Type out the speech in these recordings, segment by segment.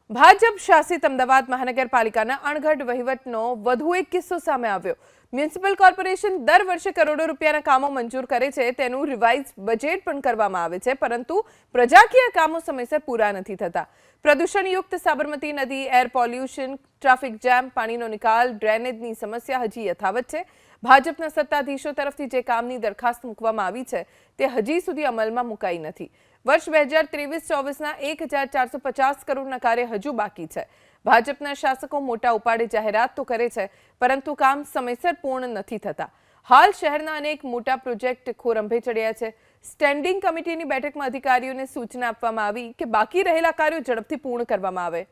ભાજપ શાસિત અમદાવાદ મહાનગરપાલિકાના અણઘડ વહીવટનો વધુ એક કિસ્સો સામે આવ્યો। મ્યુનિસિપલ કોર્પોરેશન દર વર્ષે કરોડો રૂપિયાના કામો મંજૂર કરે છે, તેનું રિવાઇઝ બજેટ પણ કરવામાં આવે છે, પરંતુ પ્રજાકીય કામો સમયસર પૂરા નથી થતા। પ્રદૂષણયુક્ત સાબરમતી નદી, એર પોલ્યુશન, ટ્રાફિક જામ, પાણીનો નિકાલ, ડ્રેનેજની સમસ્યા હજી યથાવત છે। ભાજપના સત્તાધીશો તરફથી જે કામની દરખાસ્ત મૂકવામાં આવી છે તે હજી સુધી અમલમાં મુકાઈ નથી। વર્ષ 2023-24ના 1450 કરોડના કાર્ય હજુ બાકી છે। ભાજપના શાસકો મોટા ઉપાડે જાહેરાત તો કરે છે, પરંતુ કામ સમયસર પૂર્ણ નથી થતા। હાલ શહેરના અનેક મોટા પ્રોજેક્ટ ખોરંભે ચડ્યા છે। સ્ટેન્ડિંગ કમિટીની બેઠકમાં અધિકારીઓને સૂચના આપવામાં આવી કે બાકી રહેલા કાર્યો ઝડપથી પૂર્ણ કરવામાં આવે।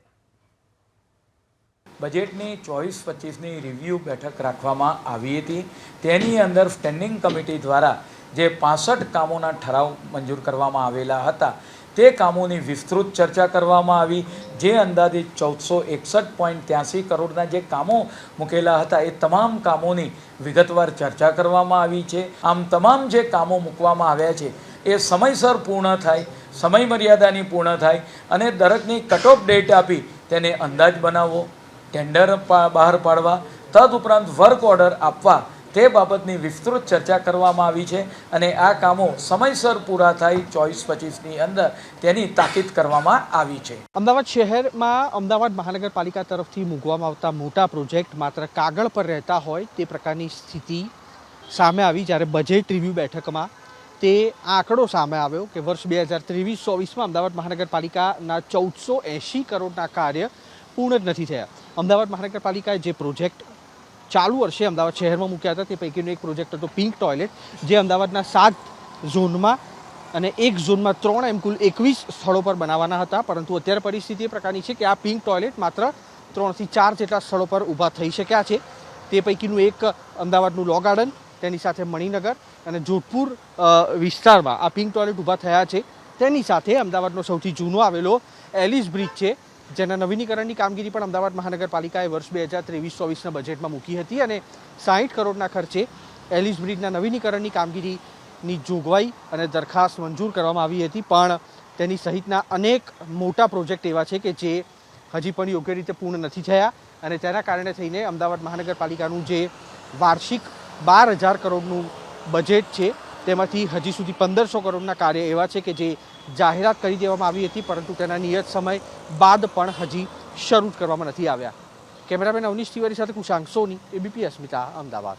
બજેટની 24-25ની રિવ્યૂ બેઠક રાખવામાં આવી હતી। તેની અંદર સ્ટેન્ડિંગ કમિટી દ્વારા જે 65 કામોના ઠરાવ મંજૂર કરવામાં આવેલા હતા તે કામોની વિસ્તૃત ચર્ચા કરવામાં આવી। જે અંદાજિત 1461.83 કરોડના જે કામો મૂકેલા હતા એ તમામ કામોની વિગતવાર ચર્ચા કરવામાં આવી છે। આમ તમામ જે કામો મૂકવામાં આવ્યા છે એ સમયસર પૂર્ણ થાય, સમય મર્યાદાની પૂર્ણ થાય અને દરેકની કટ ઓફ ડેટ આપી તેને અંદાજ બનાવવો, ટેન્ડર બહાર પાડવા, તદુપરાંત વર્ક ઓર્ડર આપવા તે બાબતની વિસ્તૃત ચર્ચા કરવામાં આવી છે અને આ કામો સમયસર પૂરા થાય 24-25ની અંદર તેની તાકીદ કરવામાં આવી છે। અમદાવાદ શહેરમાં અમદાવાદ મહાનગરપાલિકા તરફથી મૂકવામાં આવતા મોટા પ્રોજેક્ટ માત્ર કાગળ પર રહેતા હોય તે પ્રકારની સ્થિતિ સામે આવી, જ્યારે બજેટ રિવ્યૂ બેઠકમાં તે આંકડો સામે આવ્યો કે વર્ષ 2023-24માં અમદાવાદ મહાનગરપાલિકાના 1480 કરોડના કાર્ય પૂર્ણ જ નથી થયા। અમદાવાદ મહાનગરપાલિકાએ જે પ્રોજેક્ટ ચાલુ વર્ષે અમદાવાદ શહેરમાં મૂક્યા હતા તે પૈકીનો એક પ્રોજેક્ટ હતો પિંક ટોયલેટ, જે અમદાવાદના 7 ઝોનમાં અને એક ઝોનમાં 3 એમ કુલ 21 સ્થળો પર બનાવવાના હતા, પરંતુ અત્યારે પરિસ્થિતિ એ પ્રકારની છે કે આ પિંક ટોયલેટ માત્ર 3 થી 4 જેટલા સ્થળો પર ઊભા થઈ શક્યા છે। તે પૈકીનું એક અમદાવાદનું લો ગાર્ડન, તેની સાથે મણિનગર અને જોધપુર વિસ્તારમાં આ પિંક ટોયલેટ ઊભા થયા છે। તેની સાથે અમદાવાદનો સૌથી જૂનો આવેલો એલિસ બ્રિજ છે, જેના નવીનીકરણની કામગીરી પણ અમદાવાદ મહાનગરપાલિકાએ વર્ષ 2023-24ના બજેટમાં મૂકી હતી અને 60 કરોડના ખર્ચે એલિસ બ્રિજના નવીનીકરણની કામગીરીની જોગવાઈ અને દરખાસ્ત મંજૂર કરવામાં આવી હતી, પણ તેની સહિતના અનેક મોટા પ્રોજેક્ટ એવા છે કે જે હજી પણ યોગ્ય રીતે પૂર્ણ નથી થયા અને તેના કારણે થઈને અમદાવાદ મહાનગરપાલિકાનું જે વાર્ષિક 12,000 કરોડનું બજેટ છે તેમાંથી હજી સુધી 1,500 કરોડના કાર્ય એવા છે કે જે જાહેરાત કરી દેવામાં આવી હતી, પરંતુ તેના નિયત સમય બાદ પણ હજી શરૂ કરવામાં નથી આવ્યા। કેમેરામેન અવનીશ તિવારી સાથે કુશાંક સોની, એબીપી અસ્મિતા, અમદાવાદ।